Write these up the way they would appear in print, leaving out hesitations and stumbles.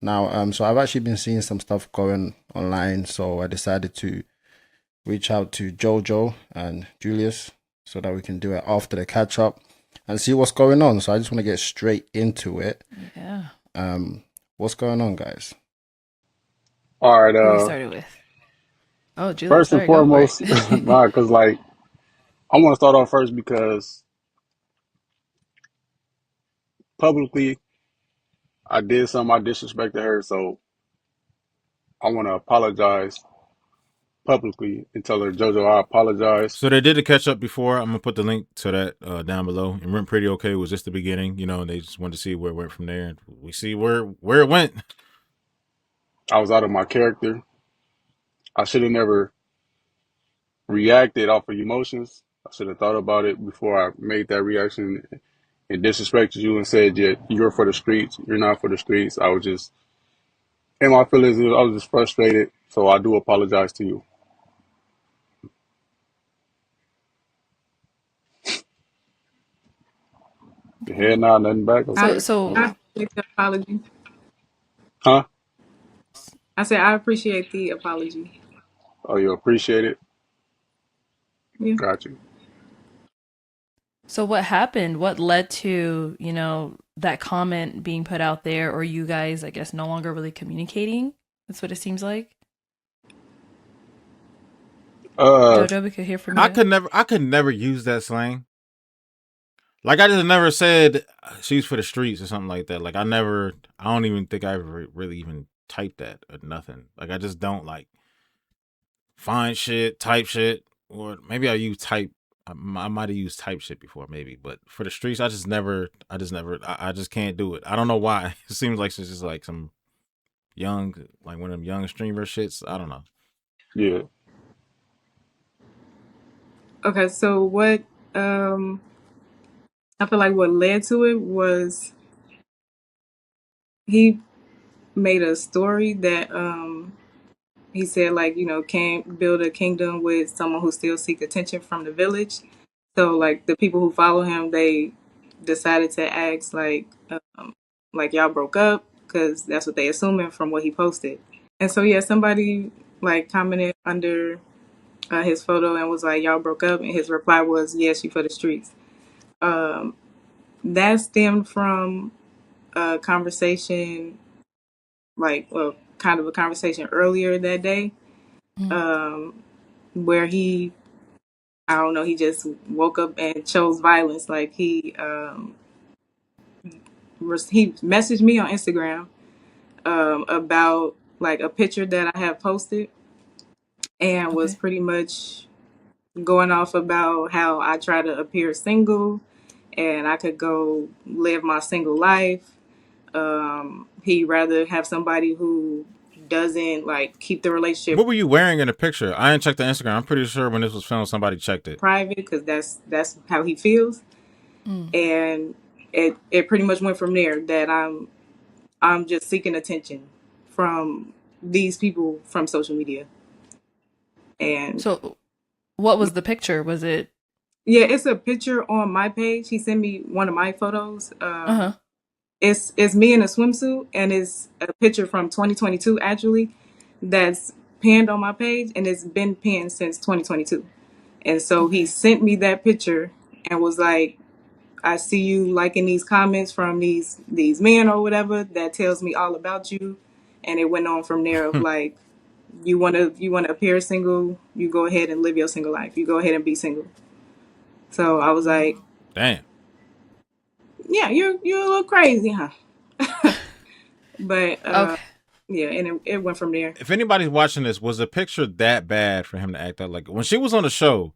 Now, so I've actually been seeing some stuff going online, so I decided to reach out to Jojo and Julius so that we can do it after the catch up and see what's going on. So I just want to get straight into it. Yeah. What's going on, guys? All right. Who we started with? Oh, Julius. First All and right, go for foremost, it. nah, because like I want to start off first because publicly I did something I disrespected her, so I want to apologize publicly and tell her, JoJo, I apologize. So they did the catch up before. I'm gonna put the link to that down below. It went pretty okay. It was just the beginning, and they just wanted to see where it went from there. And we see where it went. I was out of my character. I should have never reacted off of emotions. I should have thought about it before I made that reaction and disrespected you and said, yeah, you're for the streets. You're not for the streets. I was just in my feelings. I was just frustrated. So I do apologize to you. Your head nod, nothing back. so Okay. so Yeah. I appreciate the apology. Huh? I said I appreciate the apology. Oh, you appreciate it? Yeah. Got you. so what happened? What led to, that comment being put out there, or you guys, I guess, no longer really communicating? That's what it seems like. Uh, Jojo, we could hear from I you. could never use that slang. Like I just never said she's for the streets or something like that. Like I don't even think I ever really even typed that or nothing. Like I just don't like find shit, type shit, or maybe I might have used type shit before, maybe, but for the streets, I just can't do it. I don't know why. It seems like it's just like some young, like one of them young streamer shits. I don't know. yeah. Okay, so what um I feel like what led to it was he made a story that he said like, can't build a kingdom with someone who still seek attention from the village. So like the people who follow him, they decided to ask like y'all broke up because that's what they assuming from what he posted. And so yeah, somebody like commented under his photo and was like, "Y'all broke up," and his reply was, "Yeah, she for the streets." Um, that stemmed from a conversation, kind of a conversation earlier that day, Mm. um, where I don't know, he just woke up and chose violence. Like he messaged me on Instagram about like a picture that I have posted, and was Okay. pretty much going off about how I try to appear single and I could go live my single life. He'd rather have somebody who doesn't like keep the relationship What were you wearing in the picture? I didn't check the Instagram. I'm pretty sure when this was filmed, somebody checked it. private because that's how he feels. Mm. And it pretty much went from there that I'm just seeking attention from these people from social media. And So, what was the picture? Was it? yeah, it's a picture on my page. He sent me one of my photos. Uh huh. It's me in a swimsuit, and it's a picture from 2022 actually that's pinned on my page, and it's been pinned since 2022. And so he Okay. sent me that picture and was like, "I see you liking these comments from these men or whatever. That tells me all about you." And it went on from there of like, you wanna appear single, you go ahead and live your single life. You go ahead and be single. So I was like, Damn. "Yeah, you're a little crazy, huh?" But Okay. yeah, and it went from there. If anybody's watching this, was the picture that bad for him to act out? Like when she was on the show,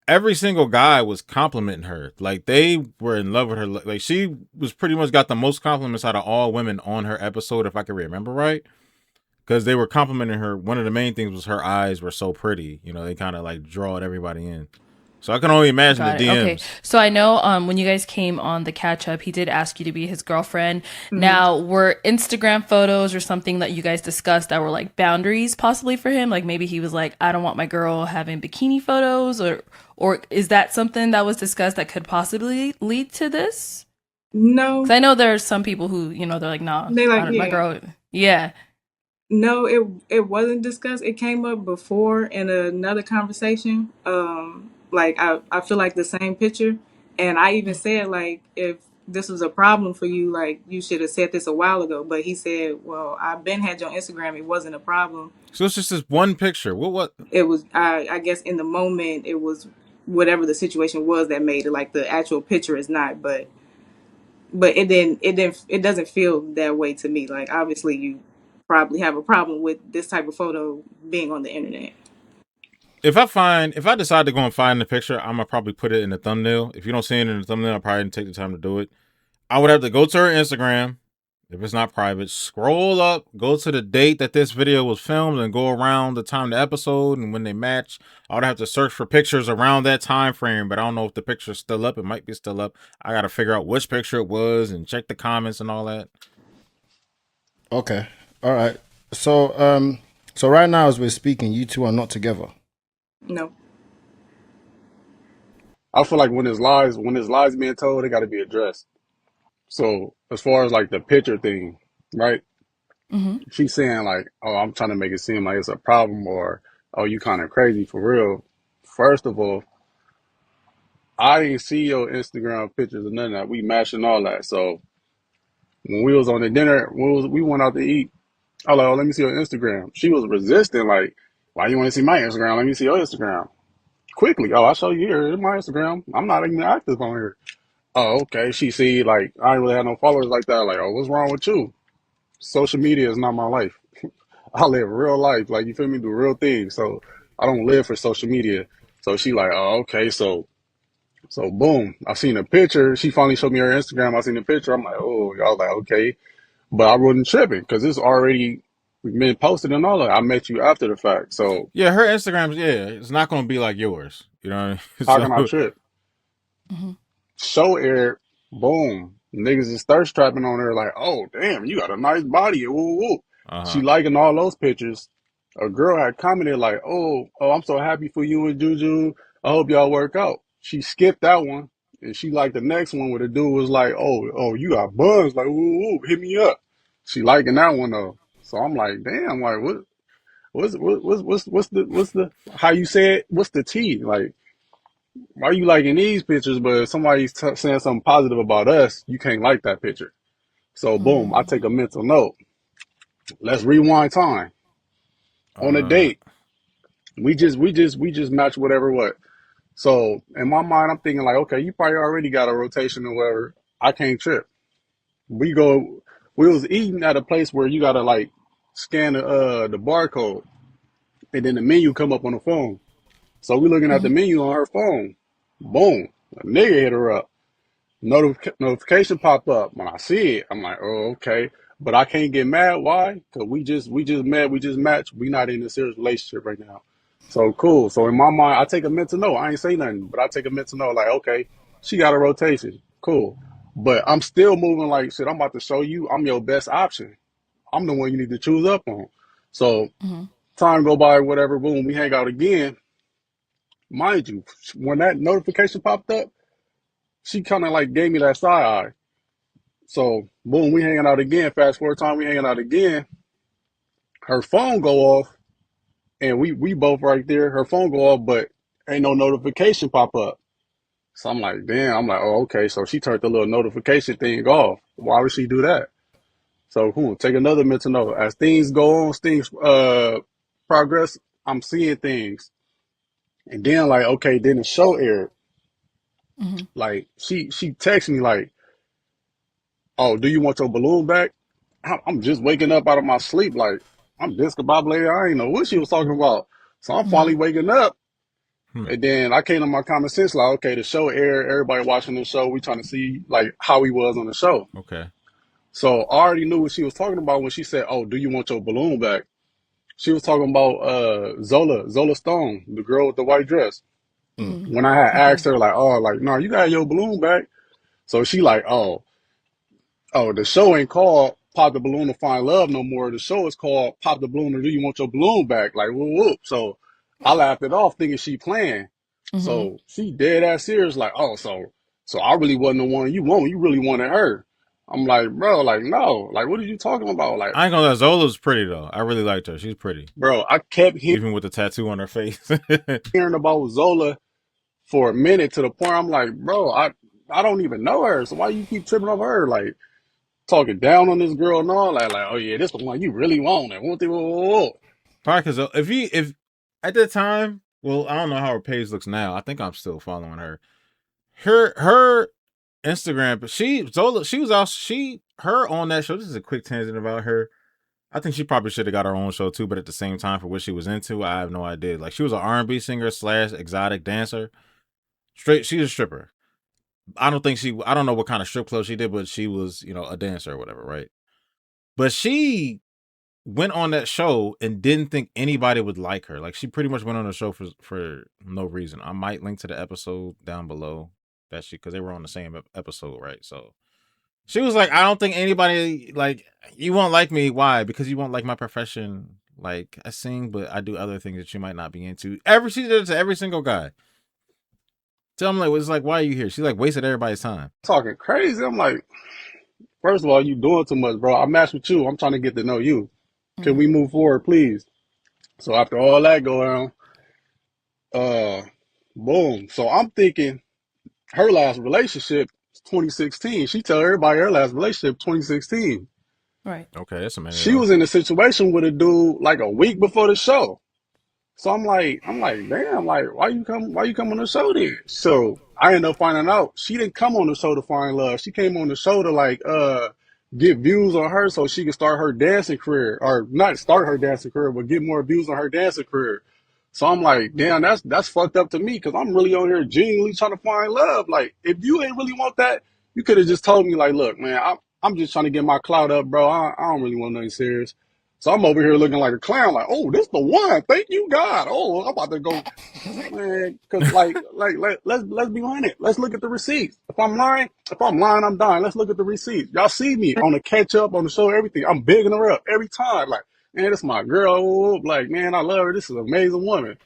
every single guy was complimenting her. Like they were in love with her. Like she was pretty much got the most compliments out of all women on her episode, if I can remember right. Because they were complimenting her. One of the main things was her eyes were so pretty. They kind of like drawed everybody in. So I can only imagine the Got it. Okay. DMs. So I know when you guys came on the catch up, he did ask you to be his girlfriend. Hmm. Now, were Instagram photos or something that you guys discussed that were like boundaries possibly for him? Like maybe he was like, I don't want my girl having bikini photos, or is that something that was discussed that could possibly lead to this? No, Because I know there's some people who, they're like, nah, they I like don't, my yeah, girl. Yeah. No, it wasn't discussed. It came up before in another conversation. Like I feel like the same picture, and I even said like if this was a problem for you, like you should have said this a while ago. But he said, "Well, I've been had you on Instagram. It wasn't a problem. So it's just this one picture. What? It was I guess in the moment it was whatever the situation was that made it. Like the actual picture is not, but it doesn't feel that way to me. Like obviously you probably have a problem with this type of photo being on the internet. If I decide to go and find the picture, I'm gonna probably put it in the thumbnail. If you don't see it in the thumbnail, I'll probably take the time to do it. I would have to go to her Instagram. If it's not private, scroll up, go to the date that this video was filmed, and go around the time of the episode and when they match. I would have to search for pictures around that time frame, but I don't know if the picture's still up. It might be still up. I got to figure out which picture it was and check the comments and all that. Okay. All right. So right now as we're speaking, you two are not together. No. I feel like when there's lies being told, they got to be addressed. So as far as like the picture thing, right? Mm-hmm. She's saying like, "Oh, I'm trying to make it seem like it's a problem," or "Oh, you kind of crazy for real." First of all, I didn't see your Instagram pictures or none of that. We matched and all that. So when we was on the dinner, we went out to eat. I was like, "Oh, let me see your Instagram." She was resisting, like, "Why you want to see my Instagram? Let me see your Instagram." Quickly, "Oh, I'll show you here. Here's my Instagram. I'm not even active on here." Oh, okay. She see like I ain't really have no followers like that. Like, "Oh, what's wrong with you? Social media is not my life. I live real life. Like, you feel me? Do real things. So I don't live for social media." So she like, "Oh, okay." So boom. I seen a picture. She finally showed me her Instagram. I seen the picture. I'm like, "Oh," y'all like, okay. But I wasn't tripping because it's already been posted and all that. I met you after the fact. So Yeah, her Instagram, it's not going to be like yours. You know what I mean? how can I So, trip? Mm-hmm. Show aired, boom. Niggas is thirst trapping on her like, "Oh, damn, you got a nice body." Woo, woo. She uh-huh. liking all those pictures. A girl had commented like, "Oh, I'm so happy for you and Juju. I hope y'all work out." She skipped that one and she liked the next one where the dude was like, "Oh, you got buns. Like, woo, woo, hit me up." She liking that one though. So I'm like, damn, like what's the how you say it? What's the T? Like, why you liking these pictures, but if somebody's saying something positive about us, you can't like that picture. So boom, I Mm-hmm. take a mental note. Let's rewind time. On a Uh, date, we just match whatever what. So in my mind, I'm thinking like, okay, you probably already got a rotation or whatever. I can't trip. We go. We was eating at a place where you gotta like scan the barcode, and then the menu come up on the phone. So we looking at the menu on her phone. Boom, a nigga hit her up. Notification pop up. When I see it, I'm like, oh, okay. But I can't get mad. Why? Because we just met, we just matched. We not in a serious relationship right now. So cool. So in my mind, I take a mental note. I ain't say nothing, but I take a mental note like, okay, she got a rotation. Cool. But I'm still moving like shit. I'm about to show you I'm your best option. I'm the one you need to choose up on. So Mm-hmm. time go by, whatever, boom, we hang out again. Mind you, when that notification popped up, she kind of like gave me that side eye. So boom, we hanging out again. Fast forward time, we hanging out again. Her phone go off, and we both right there. Her phone go off, but ain't no notification pop up. So I'm like, damn. I'm like, oh, okay. So she turned the little notification thing off. Why would she do that? So cool. Take another mental note. As things go on, things progress. I'm seeing things, and then like, okay, then the show aired. Mm-hmm. Like she texted me like, "Oh, do you want your balloon back?" I'm just waking up out of my sleep. Like, I'm discombobulated. I ain't know what she was talking about. So I'm Mm-hmm. finally waking up. hmm. And then I came to my common sense, like, okay, the show aired. Everybody watching the show. We trying to see, like, how he was on the show. Okay. So I already knew what she was talking about when she said, "Oh, do you want your balloon back?" She was talking about Zola Stone, the girl with the white dress. Mm. Mm-hmm. When I had Okay. asked her, like, oh, like, no, you got your balloon back. So she like, oh, the show ain't called Pop the Balloon to Find Love no more. The show is called Pop the Balloon or Do You Want Your Balloon Back? Like, whoop, whoop. So I laughed it off thinking she playing. Mm-hmm. So she dead ass serious, like, oh, so I really wasn't the one you want. You really wanted her. I'm like, bro, like, no. Like, what are you talking about? Like, I ain't gonna lie, Zola's pretty though. I really liked her. She's pretty, bro, I kept even with the tattoo on her face. hearing about Zola for a minute to the point I'm like, bro, I don't even know her. So why you keep tripping over her? Like, talking down on this girl and all that. Like, oh yeah, this the one you really want. And Probably because if at the time, well, I don't know how her page looks now. I think I'm still following her. Her Instagram, she was out. Her on that show. This is a quick tangent about her. I think she probably should have got her own show too, but at the same time, for what she was into, I have no idea. Like, she was an R&B singer / exotic dancer. She's a stripper. I don't know what kind of strip club she did, but she was, a dancer or whatever, right? But she went on that show and didn't think anybody would like her. Like, she pretty much went on the show for no reason. I might link to the episode down below because they were on the same episode, right? So she was like, I don't think anybody, like, you won't like me. Why? Because you won't like my profession. Like, I sing, but I do other things that you might not be into. She did it to every single guy. So I'm like, it's like, why are you here? She like wasted everybody's time. talking crazy. I'm like, first of all, you doing too much, bro. I matched with you. I'm trying to get to know you. Can we move forward, please? So after all that going on, boom. So I'm thinking her last relationship is 2016. She tell everybody her last relationship 2016. Right. Okay, that's a minute. She was in a situation with a dude like a week before the show. So I'm like, damn, like, why you come on the show then? So I ended up finding out she didn't come on the show to find love. She came on the show to like get views on her so she could start her dancing career. Or not start her dancing career, but get more views on her dancing career. So I'm like, damn, that's fucked up to me because I'm really on here genuinely trying to find love. Like, if you ain't really want that, you could have just told me, like, look, man, I'm just trying to get my clout up, bro. I don't really want nothing serious. So I'm over here looking like a clown, like, oh, this the one. Thank you, God. Oh, I'm about to go, man. Because let's be honest. Let's look at the receipts. If I'm lying, I'm dying. Let's look at the receipts. Y'all see me on the catch up, on the show, everything. I'm bigging her up every time. Like, man, this is my girl. Like, man, I love her. This is an amazing woman.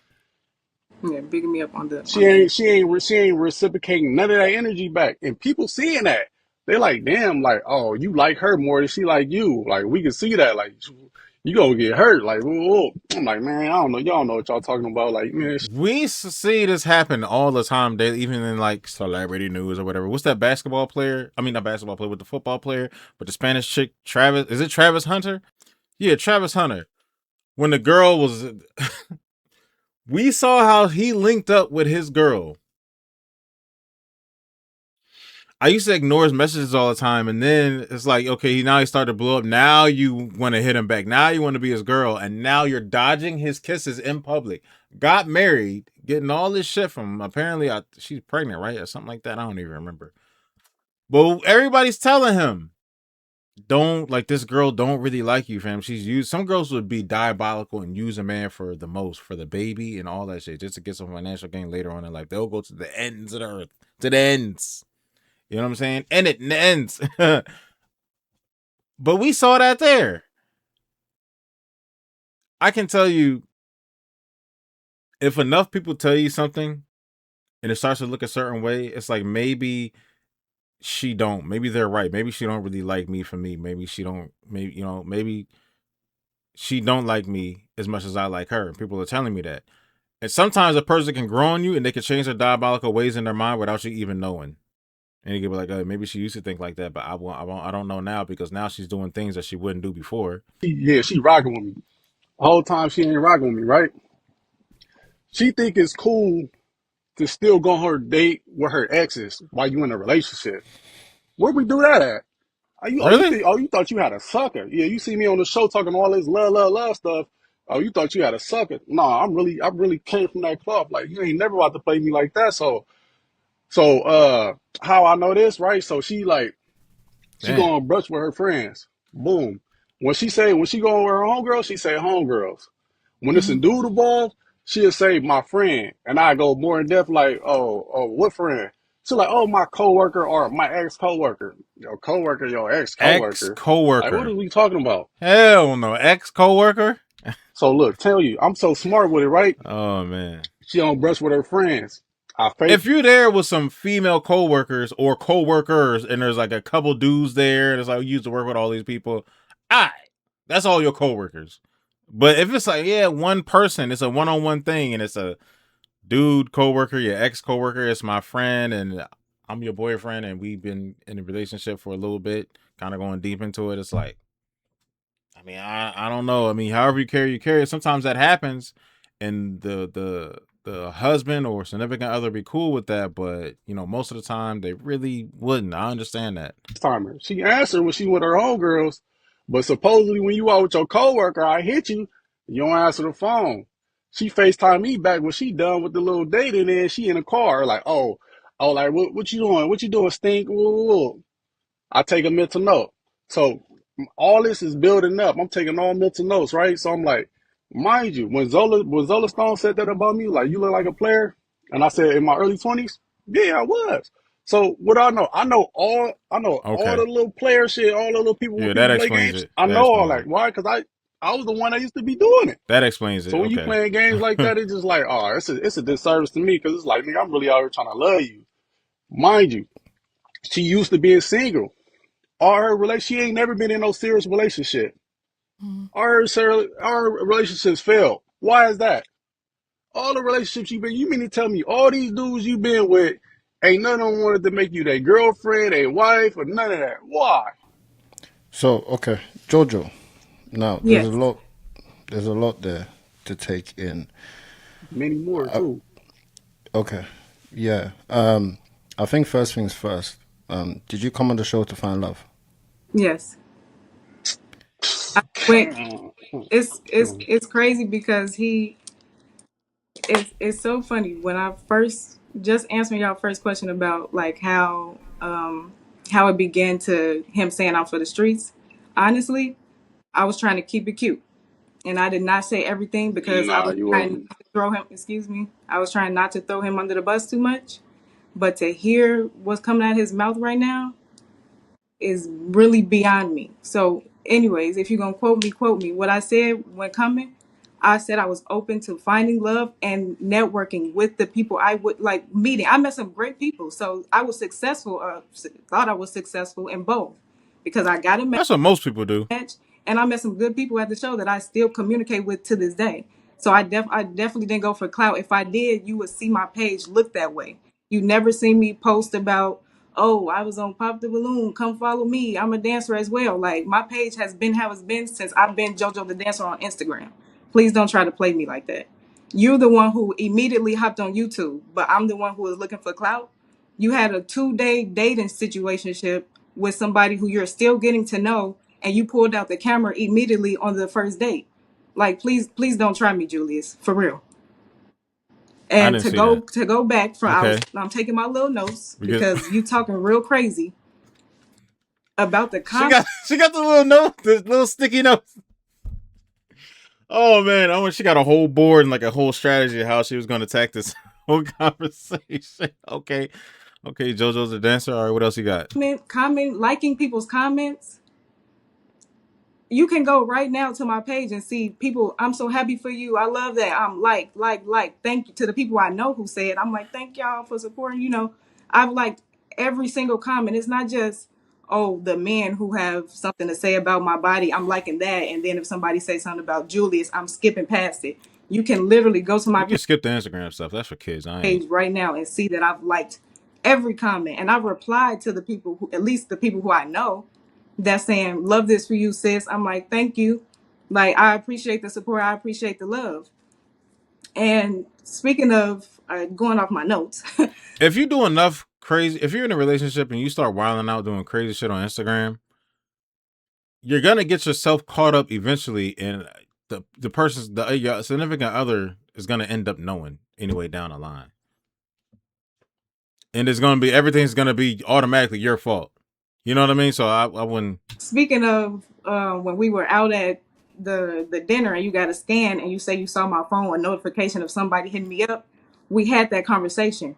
Yeah, bigging me up on the. She ain't reciprocating none of that energy back. And people seeing that, they like, damn, like, oh, you like her more than she like you. Like, we can see that. Like, you gonna get hurt. Like, whoa. I'm like, man, I don't know. Y'all know what y'all talking about. Like, man, we see this happen all the time, even in like celebrity news or whatever. What's that basketball player? I mean, not basketball player, with the football player, but the Spanish chick, Travis. Is it Travis Hunter? Yeah, Travis Hunter. When the girl was, we saw how he linked up with his girl. I used to ignore his messages all the time, and then it's like, okay, now he started to blow up. Now you want to hit him back. Now you want to be his girl, and now you're dodging his kisses in public. Got married, getting all this shit from, apparently she's pregnant, right? Or something like that. I don't even remember. But everybody's telling him, don't, like, this girl don't really like you, fam. Some girls would be diabolical and use a man for the most, for the baby and all that shit, just to get some financial gain later on in life. They'll go to the ends of the earth, to the ends. You know what I'm saying? And it ends. But we saw that there. I can tell you, if enough people tell you something and it starts to look a certain way, it's like, maybe maybe they're right. Maybe she don't really like me for me. Maybe she don't like me as much as I like her. People are telling me that. And sometimes a person can grow on you and they can change their diabolical ways in their mind without you even knowing. And you can be like, oh, maybe she used to think like that, but I don't know now, because now she's doing things that she wouldn't do before. she rocking with me. The whole time she ain't rocking with me, right? She think it's cool to still go on her date with her exes while you in a relationship. Where we do that at? Really? You thought you had a sucker. Yeah, you see me on the show talking all this love stuff. Oh, you thought you had a sucker. Nah, I really came from that cloth. Like, you ain't never about to play me like that. So how I know this, right? So she go on brunch with her friends. Boom. When she go with her homegirls, she say homegirls. When it's a dude involved, she'll say my friend. And I go more in depth, like, oh, what friend? She's like, oh, my coworker or my ex-coworker. Your coworker, your ex-coworker. Ex-coworker. Like, what are we talking about? Hell no. Ex-coworker? So look, tell you, I'm so smart with it, right? Oh, man. She on brunch with her friends. if you're there with some female coworkers or coworkers, and there's like a couple dudes there, and it's like you used to work with all these people, that's all your coworkers. But if it's like, yeah, one person, it's a one-on-one thing, and it's a dude coworker, your ex coworker, it's my friend, and I'm your boyfriend, and we've been in a relationship for a little bit, kind of going deep into it. It's like, I mean, I don't know. I mean, however you carry it. Sometimes that happens, and the husband or significant other be cool with that, but you know, most of the time they really wouldn't. I understand that. Timer. She answered when she with her homegirls, but supposedly when you out with your coworker, I hit you, you don't answer the phone. She FaceTime me back when she done with the little date, and then she in the car like, like what you doing? What you doing, Stink? Woo. I take a mental note. So all this is building up. I'm taking all mental notes, right? So I'm like, mind you, when Zola Stone said that about me, like you look like a player, and I said in my early 20s, yeah, I was. So what I know all Okay. the little player shit, all the little people when Yeah, people that play explains games. it. I That know all explains that. it. Why? Because I was the one that used to be doing it. That explains it. So when you Okay. playing games like that, it's just like, oh, it's a disservice to me because it's like, nigga, I'm really out here trying to love you. Mind you, she used to being single. She ain't never been in no serious relationship. Our relationships failed. Why is that? All the relationships you mean to tell me all these dudes you been with, ain't none of them wanted to make you their girlfriend, their wife, or none of that. Why? So okay, Jojo. Now Yes. there's a lot there to take in. Many more too. Okay, yeah. I think first things first. Did you come on the show to find love? Yes. I went. It's crazy because it's so funny when I first just answering y'all first question about like how it began to him saying I'm for the streets. Honestly, I was trying to keep it cute, and I did not say everything because I Nah, was you trying wasn't. not to throw him. Excuse me. I was trying not to throw him under the bus too much. But to hear what's coming out of his mouth right now is really beyond me. So, anyways, if you're gonna quote me. What I said when coming, I said I was open to finding love and networking with the people I would like meeting. I met some great people, so I was successful. Thought I was successful in both because I got a That's what most people do. match, and I met some good people at the show that I still communicate with to this day. So I definitely didn't go for clout. If I did, you would see my page look that way. You never see me post about, oh, I was on Pop the Balloon, come follow me. I'm a dancer as well. Like my page has been how it's been since I've been JoJo the Dancer on Instagram. Please don't try to play me like that. You're the one who immediately hopped on YouTube, but I'm the one who was looking for clout. You had a 2-day dating situationship with somebody who you're still getting to know, and you pulled out the camera immediately on the first date. Like, please don't try me, Julius, for real. I And didn't see that. to go back from Okay. I'm taking my little notes Because because you talking real crazy about the she comment. got the little note, the little sticky notes. Oh man, she got a whole board and like a whole strategy of how she was gonna attack this whole conversation. Okay, JoJo's a dancer. All right, what else you got? Comment, liking people's comments. You can go right now to my page and see people. I'm so happy for you. I love that. I'm like. Thank you to the people I know who said. I'm like, thank y'all for supporting. I've liked every single comment. It's not just the men who have something to say about my body. I'm liking that, and then if somebody says something about Julius, I'm skipping past it. You can literally go to my You can skip the Instagram stuff. That's for kids. I ain't. page right now and see that I've liked every comment, and I've replied to the people who, at least the people who I know, that's saying love this for you, sis. I'm like, thank you. Like, I appreciate the support. I appreciate the love. And speaking of going off my notes, If you do enough crazy, if you're in a relationship and you start wilding out doing crazy shit on Instagram, you're gonna get yourself caught up eventually, and the person's your significant other is gonna end up knowing anyway down the line, and everything's gonna be automatically your fault. You know what I mean? So I wouldn't. speaking of when we were out at the dinner and you got a scan and you say you saw my phone, a notification of somebody hitting me up, we had that conversation.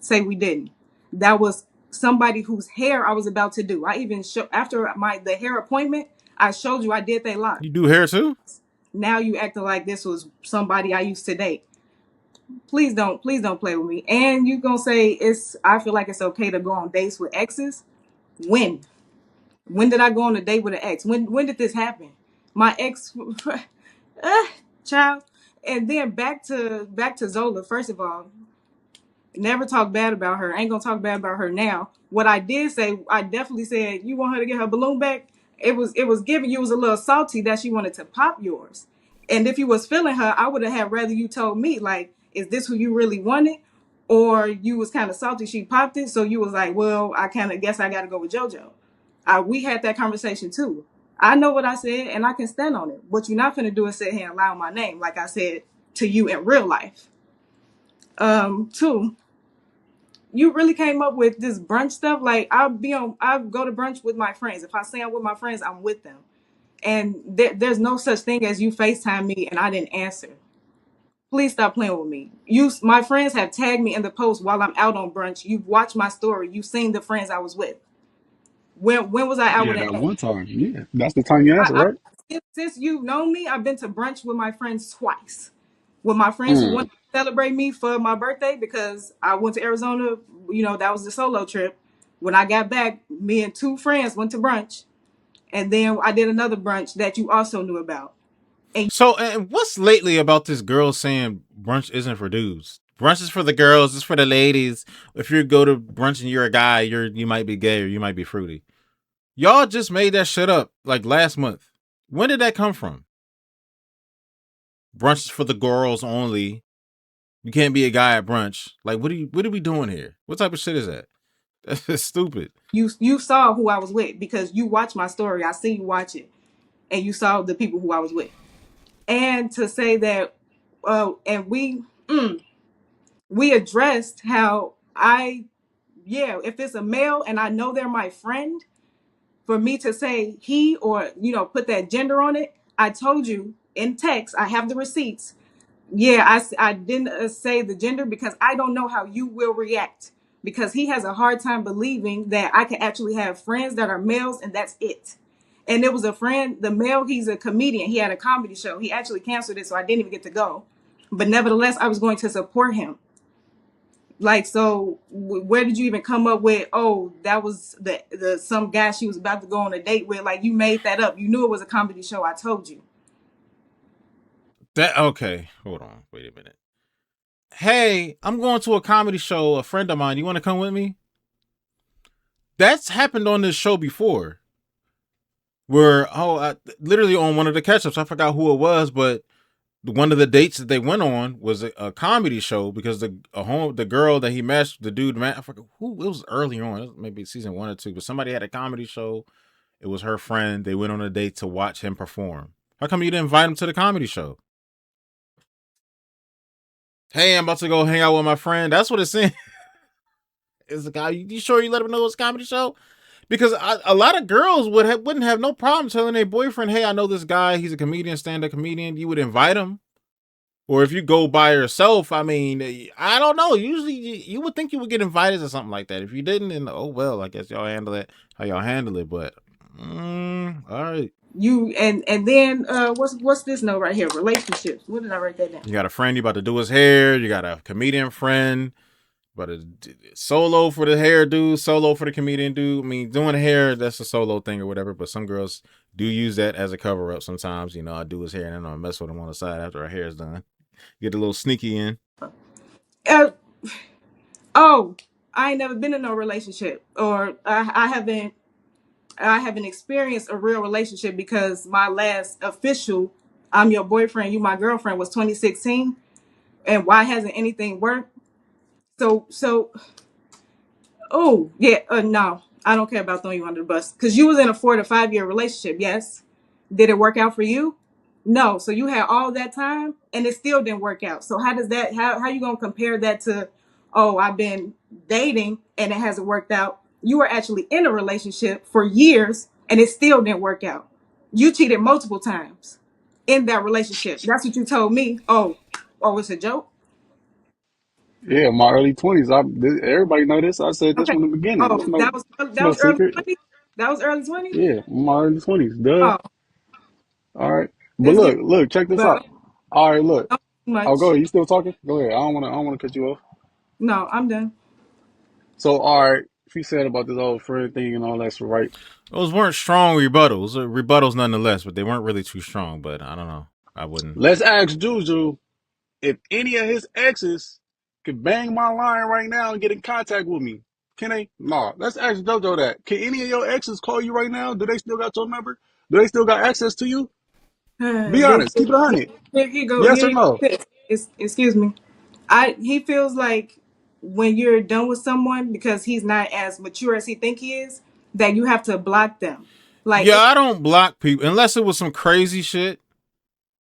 Say we didn't. That was somebody whose hair I was about to do. I even after the hair appointment, I showed you I did they lock. You do hair too? Now you acting like this was somebody I used to date. please don't play with me. And you gonna say I feel like it's okay to go on dates with exes. When? When did I go on a date with an ex? When did this happen? My ex child. And then back to Zola. First of all, never talk bad about her. I ain't gonna talk bad about her now. What I did say, I definitely said, you want her to get her balloon back? It was given. You was a little salty that she wanted to pop yours. And if you was feeling her, I would have had rather you told me, like, is this who you really wanted? Or you was kind of salty, she popped it, so you was like, well, I kind of guess I got to go with JoJo. We had that conversation too. I know what I said, and I can stand on it. What you're not gonna do is sit here and lie on my name, like I said to you in real life. Two, you really came up with this brunch stuff. Like I go to brunch with my friends. If I say I'm with my friends, I'm with them. And there's no such thing as you FaceTime me and I didn't answer. Please stop playing with me. My friends have tagged me in the post while I'm out on brunch. You've watched my story. You've seen the friends I was with. When was I out Yeah, with an that ex? one time. Yeah, that's the time you answered, I, right? since you've known me, I've been to brunch with my friends twice. With my friends who Mm. wanted to celebrate me for my birthday because I went to Arizona. That was the solo trip. When I got back, me and two friends went to brunch, and then I did another brunch that you also knew about. And So, and what's lately about this girl saying brunch isn't for dudes? Brunch is for the girls. It's for the ladies. If you go to brunch and you're a guy, you might be gay or you might be fruity. Y'all just made that shit up like last month. When did that come from? Brunch is for the girls only. You can't be a guy at brunch. Like, what are we doing here? What type of shit is that? That's stupid. you saw who I was with because you watched my story. I see you watch it, and you saw the people who I was with. And to say that, and we addressed how if it's a male and I know they're my friend, for me to say he or put that gender on it, I told you in text, I have the receipts. Yeah, I didn't say the gender because I don't know how you will react, because he has a hard time believing that I can actually have friends that are males and that's it. And it was a friend, the male, he's a comedian, he had a comedy show, he actually canceled it, so I didn't even get to go, but nevertheless I was going to support him. Like, so where did you even come up with, oh, that was the some guy she was about to go on a date with? Like, you made that up. You knew it was a comedy show. I told you. That okay. Hold on. Wait a minute. Hey, I'm going to a comedy show. A friend of mine. You want to come with me? That's happened on this show before. Where literally on one of the catch-ups, I forgot who it was, but one of the dates that they went on was a comedy show because the girl that he matched, the dude, I forgot who it was earlier on, it was maybe season 1 or 2, but somebody had a comedy show. It was her friend. They went on a date to watch him perform. How come you didn't invite him to the comedy show? Hey, I'm about to go hang out with my friend. That's what it's saying. Is the guy? You sure you let him know it's a comedy show? Because a lot of girls wouldn't have no problem telling their boyfriend, "Hey, I know this guy. He's a comedian, stand-up comedian." You would invite him. Or if you go by yourself, I mean, I don't know. Usually, you would think you would get invited to something like that. If you didn't, then oh well, I guess y'all handle it how y'all handle it. But all right. You and then what's this note right here? Relationships. What did I write that down? You got a friend you about to do his hair. You got a comedian friend. But a solo for the hair dude, solo for the comedian dude. I mean, doing hair, that's a solo thing or whatever. But some girls do use that as a cover up sometimes. I do his hair and then I mess with him on the side after our hair is done. Get a little sneaky in. Uh, oh, I ain't never been in no relationship, or I haven't experienced a real relationship because my last official, I'm your boyfriend, you my girlfriend, was 2016. And why hasn't anything worked? So oh yeah, no, I don't care about throwing you under the bus because you was in a 4 to 5 year relationship. Yes, did it work out for you? No. So you had all that time and it still didn't work out. So how does that? How you gonna compare that to? Oh, I've been dating and it hasn't worked out. You were actually in a relationship for years and it still didn't work out. You cheated multiple times in that relationship. That's what you told me. Oh, it's a joke. Yeah, my early 20s. Everybody know this. I said this Okay. from the beginning. Oh, that was It's that no was early secret. 20s. That was early 20s. Yeah, my early 20s. Duh. Oh, All right. But let's get. look, check this But out. All right, look. Oh, go much. ahead. You still talking? Go ahead. I don't wanna cut you off. No, I'm done. So, all right, she said about this old friend thing and all that's right. Those weren't strong rebuttals. Rebuttals nonetheless, but they weren't really too strong. But I don't know. I wouldn't. Let's ask Juju if any of his exes could bang my line right now and get in contact with me. Can they? No. Let's ask Jojo that. Can any of your exes call you right now? Do they still got your number? Do they still got access to you? Be honest. Keep it 100. Here you go. Yes or Here you no? go. Excuse me. He feels like when you're done with someone because he's not as mature as he think he is, that you have to block them. Like Yeah, I don't block people unless it was some crazy shit.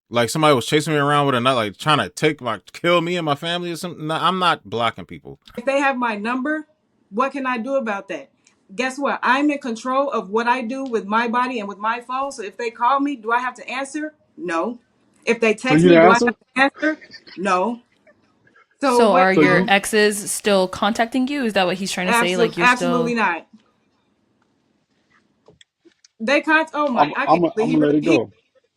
Like somebody was chasing me around with a knife, like trying to kill me and my family or something. No, I'm not blocking people. if they have my number, what can I do about that? Guess what? I'm in control of what I do with my body and with my phone. So if they call me, do I have to answer? No. If they So text you me, the do I answer? have to answer? No. So So what? are So your you exes still contacting you? Is that what he's trying to say? Like you're Absolutely still not. They can't. Oh my! I can't I'm believe gonna let it go.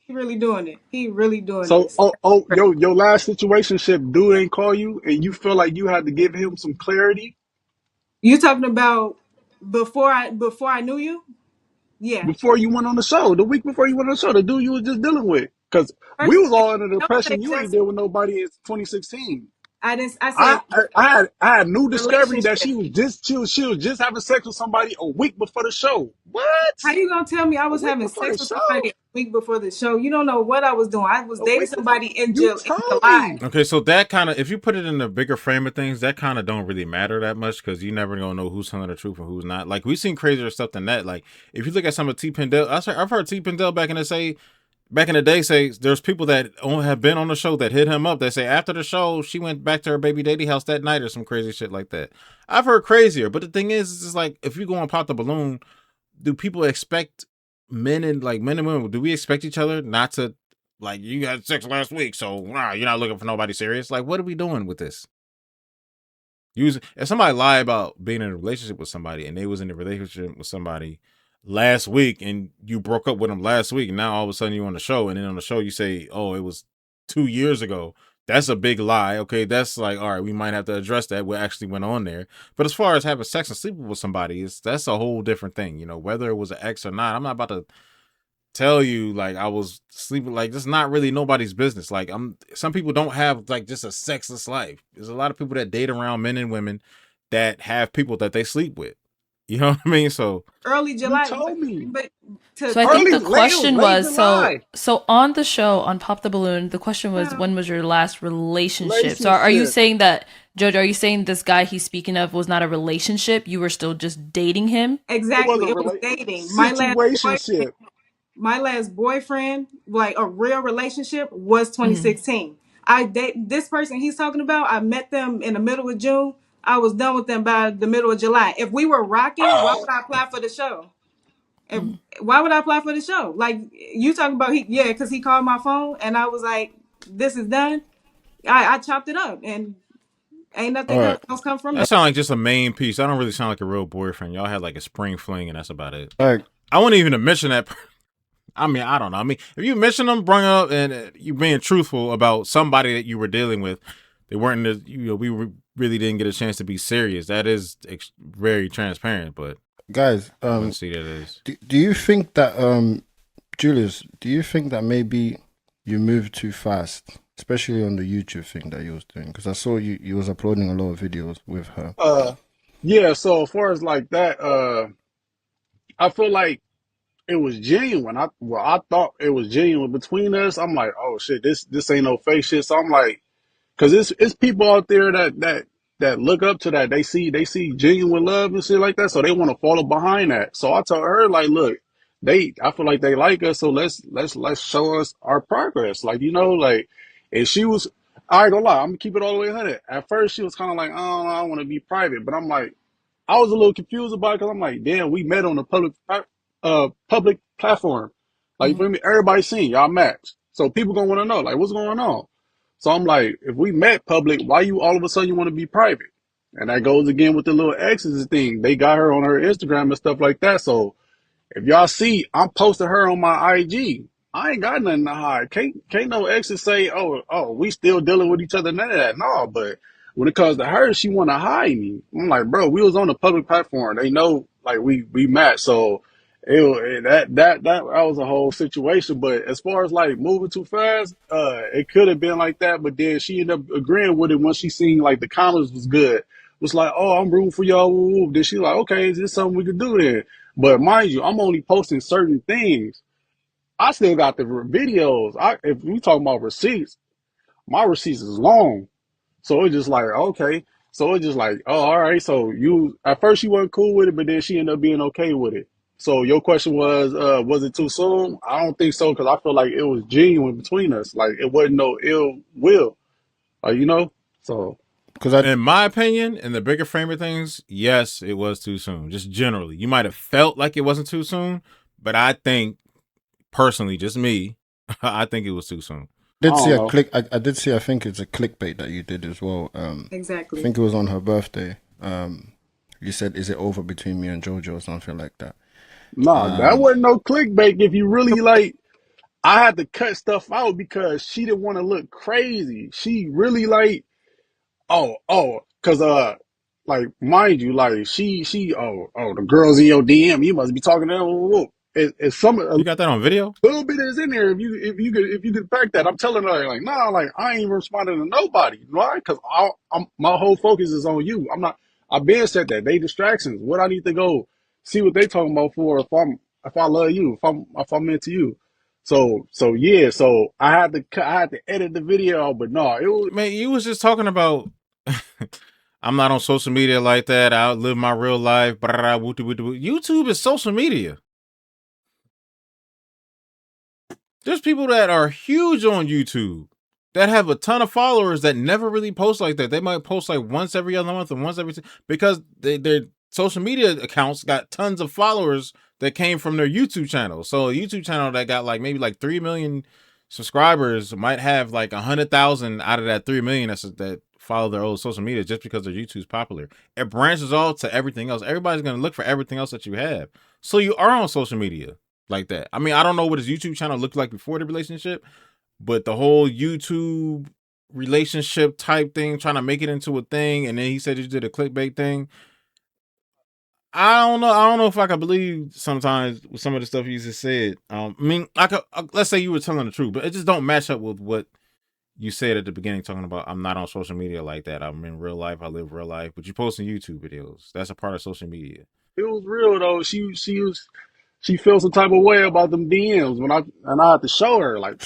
he really doing it. He really doing So this. your last situationship dude ain't call you and you feel like you had to give him some clarity You talking about before I knew you? Yeah. before you went on the show, the week before you went on the show, the dude you was just dealing with. Because we First, was all under the don't say impression you ain't just. deal with nobody in 2016. I didn't. I said I had new discovery that relationship. she was just having sex with somebody a week before the show. What? How you gonna tell me I A was week having before sex the with show? somebody a week before the show? You don't know what I was doing. I was A dating week before somebody in you in told July. me. Okay, so that kind of, if you put it in the bigger frame of things, that kind of don't really matter that much because you never gonna know who's telling the truth and who's not. Like we've seen crazier stuff than that. Like if you look at some of T. Pendel, I've heard T. Pendel back in the day say there's people that have been on the show that hit him up that say after the show she went back to her baby daddy house that night or some crazy shit like that. I've heard crazier, but the thing is, it's just like if you go and pop the balloon, do people expect men and women? Do we expect each other not to like you had sex last week, so you're not looking for nobody serious? Like, what are we doing with this? If somebody lie about being in a relationship with somebody and they was in a relationship with somebody last week and you broke up with them last week and now all of a sudden you're on the show and then on the show you say, oh, it was 2 years ago. That's a big lie. Okay, that's like, all right, we might have to address that. What actually went on there. But as far as having sex and sleeping with somebody, that's a whole different thing. You know, whether it was an ex or not. I'm not about to tell you like I was sleeping, like that's not really nobody's business. Like some people don't have like just a sexless life. There's a lot of people that date around men and women that have people that they sleep with. You know what I mean? So Early You July, told me. but So to I think early. the Late. It was question late was July. so on the show on Pop the Balloon, the question was well, when was your last relationship? So are you Relationship. saying that Jojo, are you saying this guy he's speaking of was not a relationship? You were still just dating him? It was exactly, a it was dating. situationship. My last boyfriend, like a real relationship, was Mm-hmm. 2016. I date this person he's talking about. I met them in the middle of June. I was done with them by the middle of July. If we were rocking, why would I apply for the show? If, why would I apply for the show? Like you talking about because he called my phone and I was like, this is done. I chopped it up and ain't All nothing right. else come from that it. sounds like just a main piece. I don't really sound like a real boyfriend. Y'all had like a spring fling and that's about it. Like, I wouldn't even mention that. I mean, I don't know. I mean, if you mention them, bring it up, and you being truthful about somebody that you were dealing with, they weren't, really didn't get a chance to be serious. That is very transparent, but guys, I wouldn't see that as. do you think that Julius, do you think that maybe you moved too fast, especially on the YouTube thing that you was doing? Because I saw you was uploading a lot of videos with her. Yeah. So as far as like that, I feel like it was genuine. I thought it was genuine between us. I'm like, oh shit, this ain't no fake shit. So I'm like, because it's people out there that look up to that. They see genuine love and shit like that. So they want to follow behind that. So I told her like, look, I feel like they like us. So let's show us our progress. Like like, and she was. I ain't gonna lie. I'm gonna keep it all the way 100. At first, she was kind of like, oh, I want to be private, but I'm like, I was a little confused about it because I'm like, damn, we met on a public platform. Like, Mm-hmm. for me, everybody seen y'all match. So people gonna want to know, like, what's going on? So I'm like, if we met public, why you all of a sudden you want to be private? And that goes again with the little exes thing. They got her on her Instagram and stuff like that. So if y'all see, I'm posting her on my IG. I ain't got nothing to hide. Can't no exes say, we still dealing with each other. None of that. No, but when it comes to her, she want to hide me. I'm like, bro, we was on a public platform. They know, like we matched. So that was a whole situation. But as far as like moving too fast, it could have been like that. But then she ended up agreeing with it once she seen like the comments was good. Was like, oh, I'm rooting for y'all. Woo, woo. Then she like, okay, is this something we could do then? But mind you, I'm only posting certain things. I still got the videos. If we talking about receipts, my receipts is long. So it's just like, okay. So it's just like, oh, all right. So you at first she wasn't cool with it, but then she ended up being okay with it. So your question was it too soon? I don't think so because I feel like it was genuine between us. Like it wasn't no ill will, So Because I In my opinion, in the bigger frame of things, yes, it was too soon. Just generally, you might have felt like it wasn't too soon, but I think personally, just me, I think it was too soon. did I see don't a know. click. I did see. I think it's a clickbait that you did as well. I Exactly. think it was on her birthday. You said, "Is it over between me and Jojo?" or something like that. Nah, that wasn't no clickbait. If you really like, I had to cut stuff out because she didn't want to look crazy. She really like. Cause like mind you, like the girls in your DM, you must be talking to them. It's some a You got that on video? little bit is in there. If you could back that, I'm telling her like, nah, like I ain't even responding to nobody, right? Cause I'm my whole focus is on you. I'm not. I've been said that they distractions. What I need to go see what they talking about for if I love you, if I'm into you. So yeah, so I had to edit the video, but no, it was. Man, you was just talking about I'm not on social media like that. I live my real life. YouTube is social media. There's people that are huge on YouTube that have a ton of followers that never really post like that. They might post like once every other month or once every because their social media accounts got tons of followers that came from their YouTube channel. So a YouTube channel that got like maybe like 3 million subscribers might have like 100,000 out of that 3 million that follow their old social media just because their YouTube's popular. It branches off to everything else. Everybody's going to look for everything else that you have. So you are on social media like that. I mean, I don't know what his YouTube channel looked like before the relationship, but the whole YouTube relationship type thing, trying to make it into a thing, and then he said he did a clickbait thing. I don't know. I don't know if I can believe sometimes with some of the stuff he just said. I mean, let's say you were telling the truth, but it just don't match up with what you said at the beginning, talking about I'm not on social media like that. I'm in real life. I live real life, but you posting YouTube videos. That's a part of social media. It was real though. She felt some type of way about them DMs and I had to show her like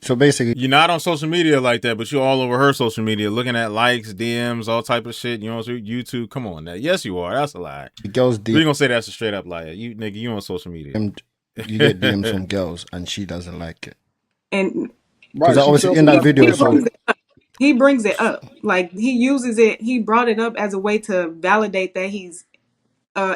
so basically, You're not on social media like that, but you're all over her social media, looking at likes, DMs, all type of shit. You know, YouTube. Come on, now. Yes, you are. That's a lie. the girls We're gonna say that's a straight up lie. You nigga, you on social media. you get DMs from girls, and she doesn't like it. And Because right. She obviously felt in some that type of video, way he about so brings it. it up. He brings it up. Like he uses it. He brought it up as a way to validate that he's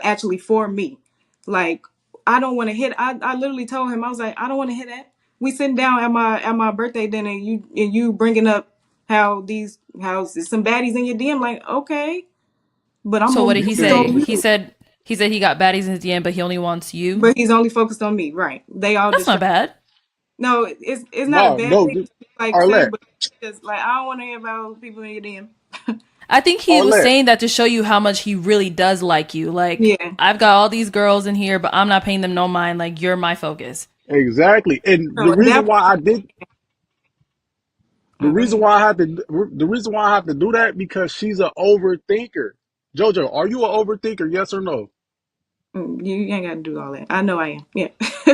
actually for me. Like I don't want to hit. I literally told him I was like I don't want to hit that. We sitting down at my birthday dinner. And you bringing up how some baddies in your DM. Like okay, but I'm So what only did he focused on say? Yeah. He you. said he got baddies in his DM, but he only wants you. But he's only focused on me. Right? They all That's not distract. bad. No, it's not a No, bad no, thing to like say, Arlette, but just like I don't want to hear about people in your DM. I think he was Arlette. saying that to show you how much he really does like you. Like, Yeah. I've got all these girls in here, but I'm not paying them no mind. Like, you're my focus. Exactly. And So the at reason that why point, I did the go reason ahead. why I had to the reason why I have to do that because she's an overthinker. Jojo, are you an overthinker? Yes or no? You ain't got to do all that. I know I am. Yeah.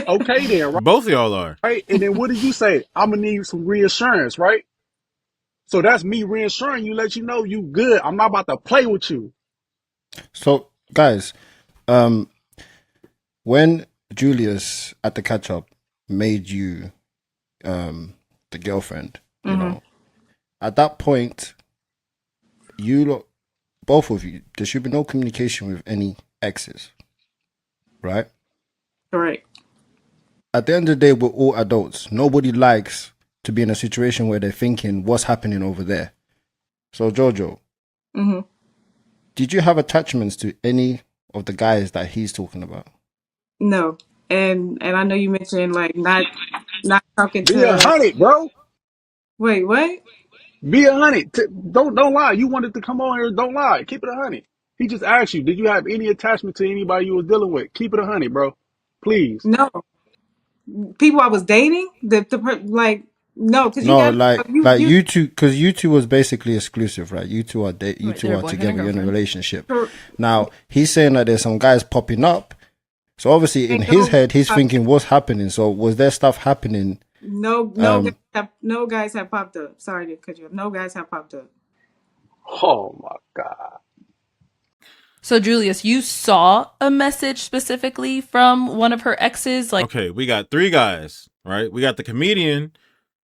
Okay then, Both of y'all are. right? And then what did you say? I'm gonna need some reassurance, right? So that's me reassuring you, let you know you good. I'm not about to play with you. so guys, um, when Julius at the catch up made you the girlfriend, hmm at that point, you lot, both of you, there should be no communication with any exes, right? Correct. At the end of the day, we're all adults. Nobody likes to be in a situation where they're thinking, what's happening over there? So, Jojo, hmm did you have attachments to any of the guys that he's talking about? No. And I know you mentioned like not. not talking Be a to. hundred, bro. Wait, what? Be a hundred. Don't lie. You wanted to come on here. Don't lie. Keep it a hundred. He just asked you, did you have any attachment to anybody you was dealing with? Keep it a hundred, bro. Please. No, people I was dating. Like no, because you No, got like you. you two, because you two was basically exclusive, right? You Right, two they're are boyfriend and together. You're in a girlfriend. relationship. Now he's saying that there's some guys popping up. So obviously in his head, he's thinking, what's happening? So was there stuff happening? No guys have popped up. Sorry to cut you off. No guys have popped up. Oh my God. So Julius, you saw a message specifically from one of her exes, like Okay, we got 3 guys, right? We got the comedian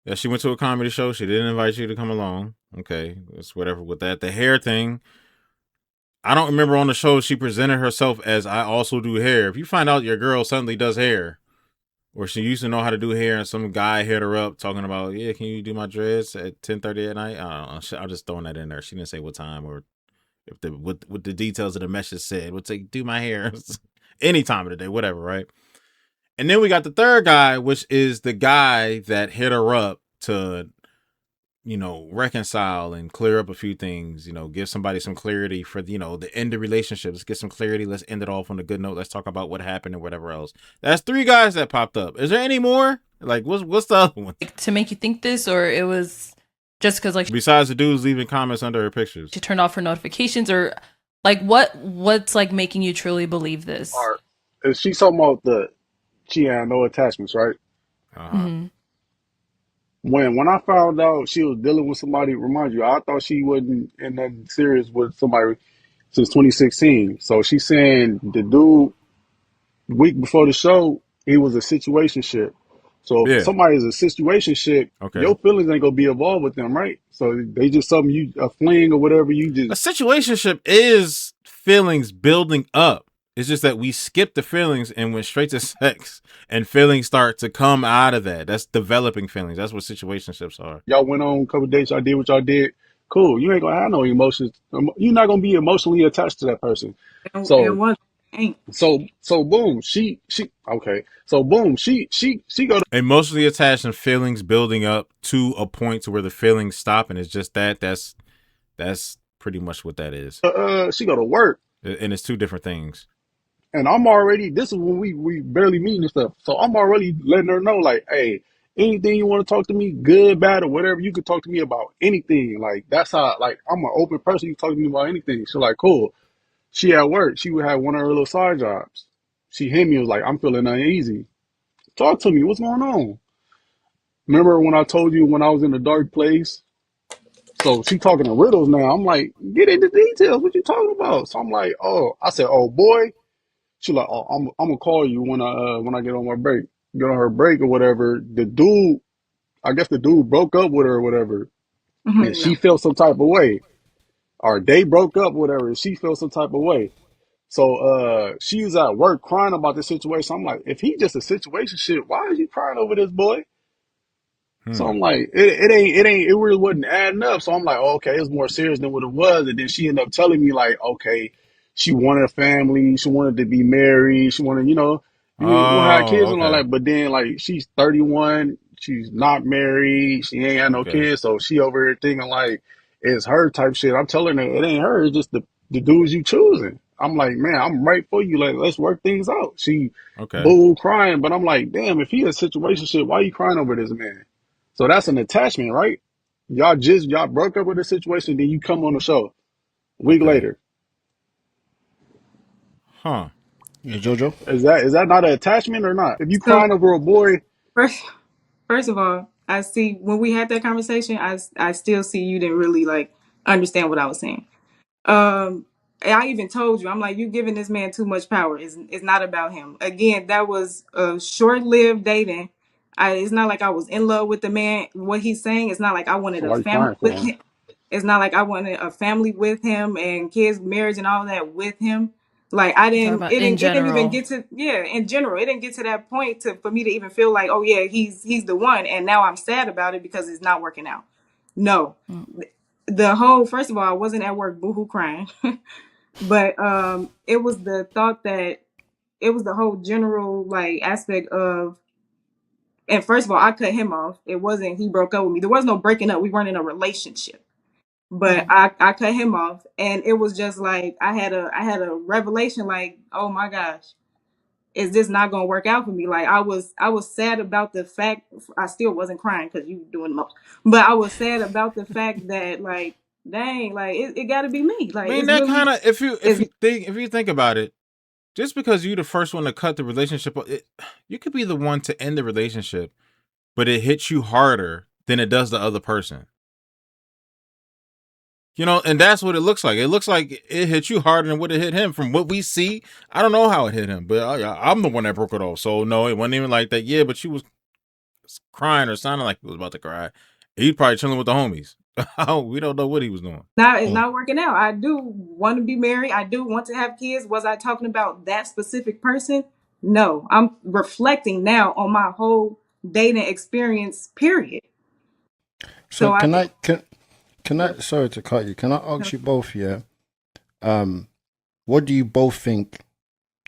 that she went to a comedy show. She didn't invite you to come along. Okay, it's whatever with that. The hair thing. I don't remember on the show she presented herself as I also do hair. If you find out your girl suddenly does hair, or she used to know how to do hair and some guy hit her up talking about, yeah, can you do my dreads at 10:30 at night? I don't know. I'm just throwing that in there. She didn't say what time or if the what the details of the message said. Would say do my hair any time of the day, whatever, right? And then we got the third guy, which is the guy that hit her up to, reconcile and clear up a few things, give somebody some clarity for, the end of relationship. Let's get some clarity. Let's end it off on a good note. Let's talk about what happened and whatever else. That's 3 guys that popped up. Is there any more? Like, what's the other one? to make you think this, or it was just because like Besides the dudes leaving comments under her pictures. she turned off her notifications, or like what's like making you truly believe this? Or is she talking about she had no attachments, right? Uh-huh. Mm-hmm. When I found out she was dealing with somebody, remind you, I thought she wasn't in nothing serious with somebody since 2016. So she's saying the dude week before the show, he was a situationship. So if Yeah. somebody is a situationship, Okay. your feelings ain't gonna be involved with them, right? So they just something you a fling or whatever. You A just situationship is feelings building up. It's just that we skipped the feelings and went straight to sex, and feelings start to come out of that. That's developing feelings. That's what situationships are. y'all went on a couple of dates, y'all did what y'all did. Cool. You ain't gonna have no emotions. You're not gonna be emotionally attached to that person. And So one ain't. so boom, she okay. So boom, she go Emotionally attached and feelings building up to a point to where the feelings stop, and it's just that's pretty much what that is. she go to work. And it's 2 different things. And I'm already, this is when we barely meeting and stuff. So I'm already letting her know, like, hey, anything you want to talk to me, good, bad, or whatever, you can talk to me about anything. Like, that's how, like, I'm an open person. You can talk to me about anything. She's like, cool. She at work. She would have one of her little side jobs. She hit me, was like, I'm feeling uneasy. Talk to me. What's going on? Remember when I told you when I was in a dark place? So she talking in riddles now. I'm like, get into details. What you talking about? So I'm like, oh, I said, oh boy. She like, oh, I'm gonna call you when I get on my break. Get on her break or whatever. The dude, I guess the dude broke up with her or whatever, and she No. felt some type of way. Or they broke up, whatever, and she felt some type of way. So she was at work crying about this situation. I'm like, if he just a situation shit, why are you crying over this boy? So I'm like, it really wasn't adding up. So I'm like, oh, okay, it's more serious than what it was. And then she ended up telling me like, okay, she wanted a family, she wanted to be married, she wanted, we'll have kids Oh, and all okay. that. But then like she's 31, she's not married, she ain't had no Okay. kids, so she over here thinking like it's her type shit. I'm telling her it ain't her, it's just the dudes you choosing. I'm like, man, I'm right for you. Like, let's work things out. She Okay. boo crying, but I'm like, damn, if he a situation shit, why you crying over this man? So that's an attachment, right? Y'all broke up with the situation, then you come on the show a week Okay. later. Huh. Yeah, Jojo. Is that not an attachment or not? If you So crying over a boy, first, first of all, I see when we had that conversation, I still see you didn't really like understand what I was saying. I even told you, I'm like, you giving this man too much power. It's not about him. Again, that was a short-lived dating. It's not like I was in love with the man. What he's saying, it's not like I wanted so a why you family crying with for him? him. It's not like I wanted a family with him and kids, marriage, and all that with him. Like I I'm talking didn't, about it in didn't, it didn't even general. get to, yeah. In general, it didn't get to that point for me to even feel like, oh yeah, he's the one. And now I'm sad about it because it's not working out. No, Mm. the whole first of all, I wasn't at work boohoo crying, but it was the thought that it was the whole general like aspect of And first of all, I cut him off. It wasn't he broke up with me. There was no breaking up. We weren't in a relationship. But I cut him off, and it was just like I had a revelation, like, oh my gosh, is this not gonna work out for me? Like I was sad about the fact. I still wasn't crying because you doing the most, but I was sad about the fact that, like, dang, like it got to be me. I Like mean, it's that really kind of if you think about it, just because you're the first one to cut the relationship, you could be the one to end the relationship, but it hits you harder than it does the other person. You know, and that's what it looks like. It looks like it hit you harder than what it hit him. From what we see, I don't know how it hit him, but I'm the one that broke it off. So no, it wasn't even like that. Yeah, but she was crying or sounding like he was about to cry. He's probably chilling with the homies. We don't know what he was doing. it's not working out. I do want to be married. I do want to have kids. Was I talking about that specific person? No, I'm reflecting now on my whole dating experience. Period. So So I can I sorry to cut you. Can I ask you both, yeah? What do you both think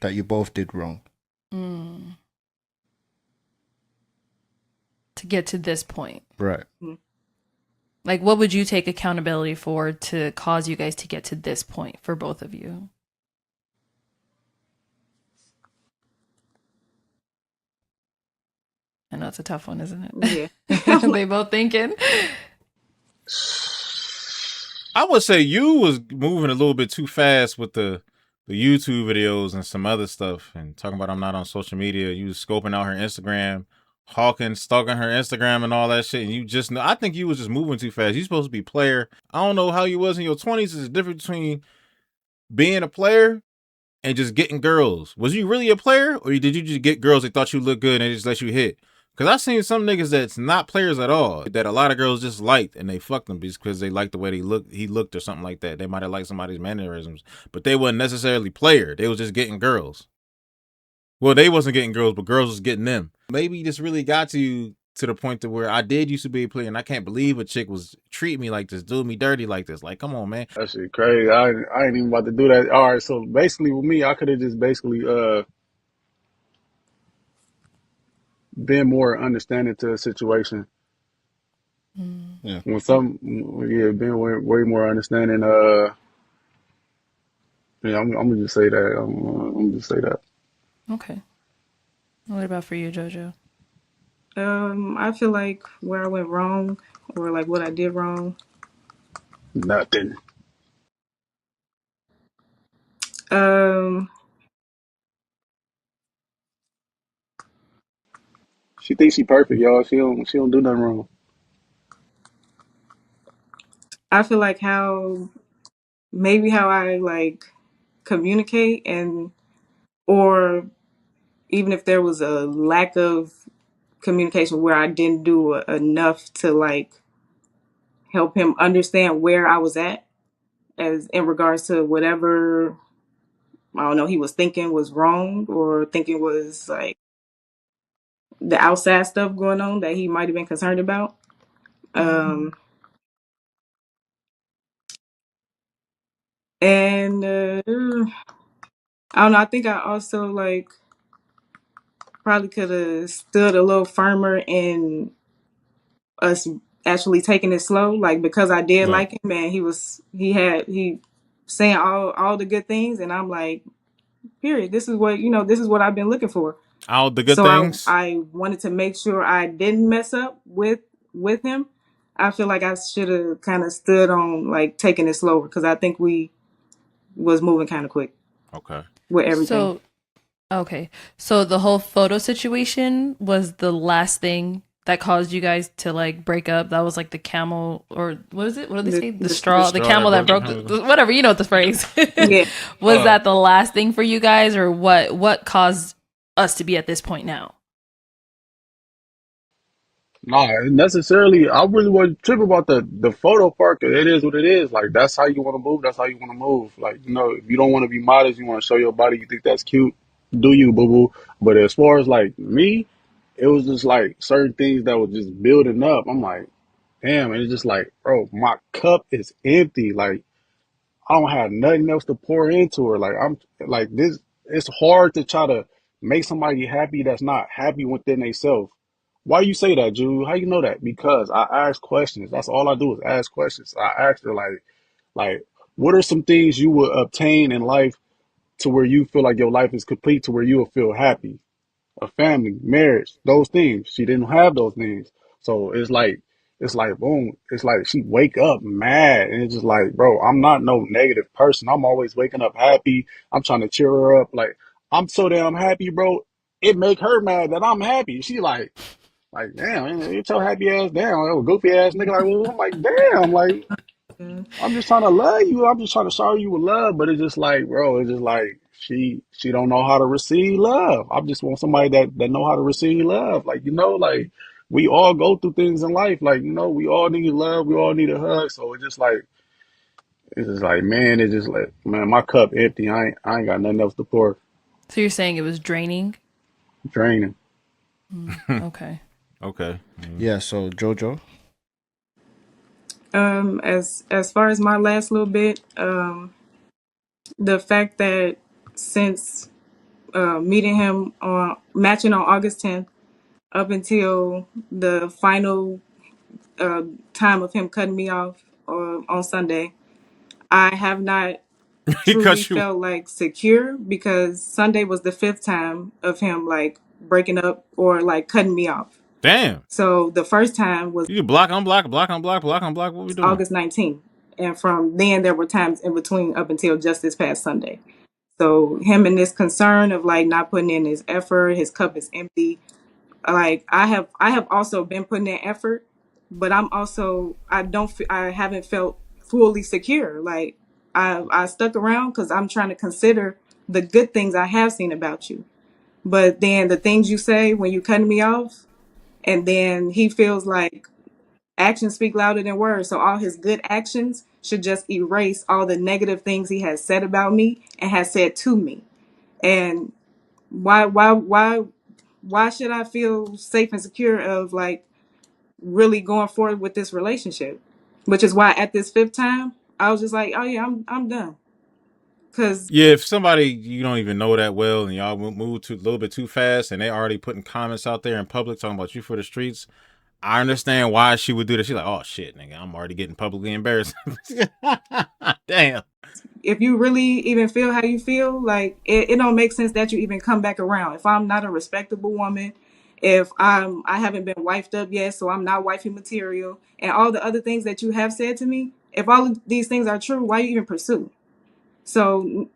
that you both did wrong? To get to this point. Right. Like, what would you take accountability for to cause you guys to get to this point for both of you? I know it's a tough one, isn't it? Yeah. They both thinking. I would say you was moving a little bit too fast with the YouTube videos and some other stuff, and talking about I'm not on social media. You was scoping out her Instagram, stalking her Instagram and all that shit. And you just, I think you was just moving too fast. You supposed to be player. I don't know how you was in your 20s. There's a difference between being a player and just getting girls. Was you really a player, or did you just get girls that thought you looked good and they just let you hit? Because I've seen some niggas that's not players at all, that a lot of girls just liked, and they fucked them because they liked the way he looked or something like that. They might have liked somebody's mannerisms, but they wasn't necessarily player. They was just getting girls. Well, they wasn't getting girls, but girls was getting them. Maybe this really got to you to the point to where I did used to be a player, and I can't believe a chick was treating me like this, doing me dirty like this. Like, come on, man. That shit crazy. I ain't even about to do that. All right, so basically with me, I could have just basically been more understanding to a situation. Yeah. Being way more understanding. Yeah, I'm gonna just say that. I'm gonna just say that. Okay. What about for you, Jojo? I feel like where I went wrong, or like what I did wrong. Nothing. She thinks she perfect, y'all. She don't do nothing wrong. I feel like how I like communicate, and or even if there was a lack of communication where I didn't do enough to like help him understand where I was at, as in regards to whatever, I don't know, he was thinking was wrong, or thinking was like the outside stuff going on that he might have been concerned about. And I don't know, I think I also like probably could have stood a little firmer in us actually taking it slow, like, because I did Right. like him, and he saying all the good things, and I'm like, period, this is what I've been looking for. All the good So things. I wanted to make sure I didn't mess up with him. I feel like I should have kind of stood on like taking it slower, because I think we was moving kind of quick Okay. with everything. So, okay. So the whole photo situation was the last thing that caused you guys to like break up. That was like the camel, or what is it? What do they say? The straw, the straw camel that that broke broke the whatever, you know the phrase. Yeah. Was that the last thing for you guys, or what caused us to be at this point now? Nah, necessarily. I really wasn't tripping about the photo part. 'Cause it is what it is. Like, that's how you want to move. That's how you want to move. Like, if you don't want to be modest, you want to show your body. You think that's cute. Do you, boo boo? But as far as like me, it was just like certain things that was just building up. I'm like, damn. And it's just like, bro, my cup is empty. Like, I don't have nothing else to pour into her. Like, I'm like this. It's hard to try to make somebody happy that's not happy within themselves. Why you say that, Jude? How you know that? Because I ask questions. That's all I do is ask questions. I asked her like, what are some things you would obtain in life to where you feel like your life is complete, to where you will feel happy, a family, marriage, those things. She didn't have those things. So it's like boom, it's like she wake up mad and it's just like, bro, I'm not no negative person. I'm always waking up happy. I'm trying to cheer her up. Like I'm so damn happy, bro. It make her mad that I'm happy. She like damn, get your happy ass down, oh, goofy ass nigga. Like, well, I'm like, damn, like Yeah. I'm just trying to love you. I'm just trying to shower you with love. But it's just like, bro, it's just like she don't know how to receive love. I just want somebody that know how to receive love. Like, like we all go through things in life. Like, we all need love. We all need a hug. So it's just like, man, it's just like, man, my cup empty. I ain't got nothing else to pour. So you're saying it was draining? Draining. Okay. Okay. Yeah, so Jojo. As far as my last little bit, the fact that since meeting him on matching on August 10th up until the final time of him cutting me off on Sunday, I have not He truly cut you. felt like secure because Sunday was the fifth time of him like breaking up or like cutting me off. Damn. So the first time was You block, unblock, block, unblock, block, unblock. What we doing? August 19th. And from then there were times in between up until just this past Sunday. So him and this concern of like not putting in his effort, his cup is empty. Like I have also been putting in effort, but I haven't felt fully secure. Like I stuck around because I'm trying to consider the good things I have seen about you. But then the things you say when you cutting me off, and then he feels like actions speak louder than words. So all his good actions should just erase all the negative things he has said about me and has said to me. And why should I feel safe and secure of like really going forward with this relationship? Which is why at this fifth time, I was just like, oh yeah, I'm done. Cause Yeah, if somebody you don't even know that well and y'all move too a little bit too fast and they already putting comments out there in public talking about you for the streets, I understand why she would do that. She's like, oh shit, nigga, I'm already getting publicly embarrassed. Damn. if you really even feel how you feel, like it don't make sense that you even come back around. If I'm not a respectable woman, if I haven't been wifed up yet, so I'm not wifey material, and all the other things that you have said to me, if all of these things are true, why you even pursue? So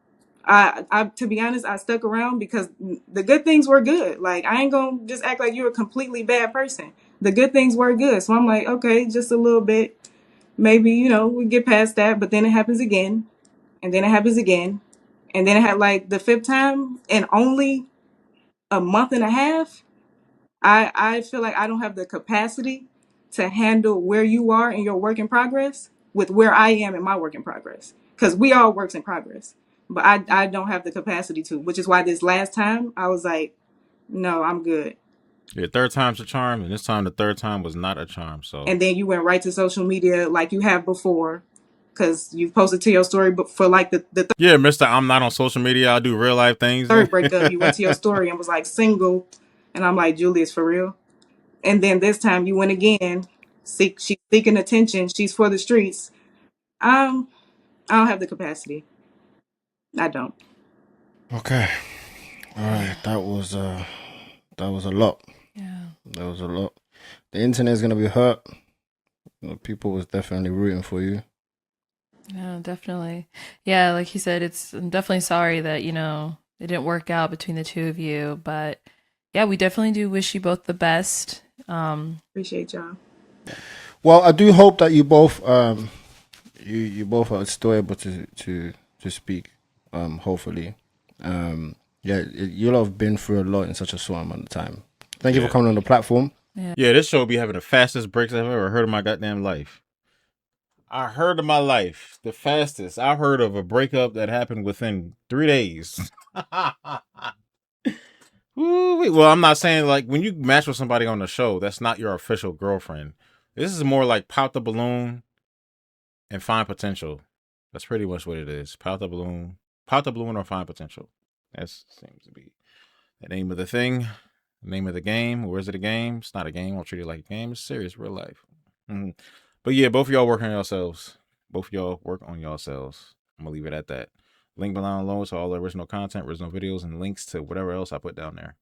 I to be honest, I stuck around because the good things were good. Like I ain't gonna just act like you're a completely bad person. The good things were good. So I'm like, okay, just a little bit. Maybe, we get past that, but then it happens again, and then it happens again, and then it had like the fifth time in only a month and a half. I feel like I don't have the capacity to handle where you are in your work in progress with where I am in my work in progress. Because we all works in progress. But I don't have the capacity to, which is why this last time I was like, no, I'm good. Yeah, third time's a charm, and this time the third time was not a charm. So And then you went right to social media like you have before. Because you've posted to your story, but for like the yeah, Mister, I'm not on social media. I do real life things. third breakup, you went to your story and was like single. And I'm like, Julius, for real? And then this time you went again. She's seeking attention. She's for the streets. Um, I don't have the capacity. I don't. Okay. All right. That was a lot. Yeah. That was a lot. The internet's gonna be hurt. People was definitely rooting for you. Yeah, definitely. Yeah, like he said, I'm definitely sorry that, it didn't work out between the two of you, but yeah, we definitely do wish you both the best. Appreciate y'all. Well, I do hope that you both you both are still able to speak. Hopefully. Yeah, you'll have been through a lot in such a short amount of time. Thank you for coming on the platform. yeah, this show be having the fastest breaks I've ever heard in my goddamn life. I heard of my life the fastest. I heard of a breakup that happened within 3 days. Ooh, well, I'm not saying like when you match with somebody on the show, that's not your official girlfriend. This is more like pop the balloon and find potential. That's pretty much what it is. Pop the balloon or find potential. That seems to be the name of the thing. Name of the game, or is it a game? It's not a game. I'll treat it like a game. It's serious, real life. But yeah, both of y'all work on yourselves. Both of y'all work on yourselves. I'm gonna leave it at that. Link below so all the original content, original videos, and links to whatever else I put down there.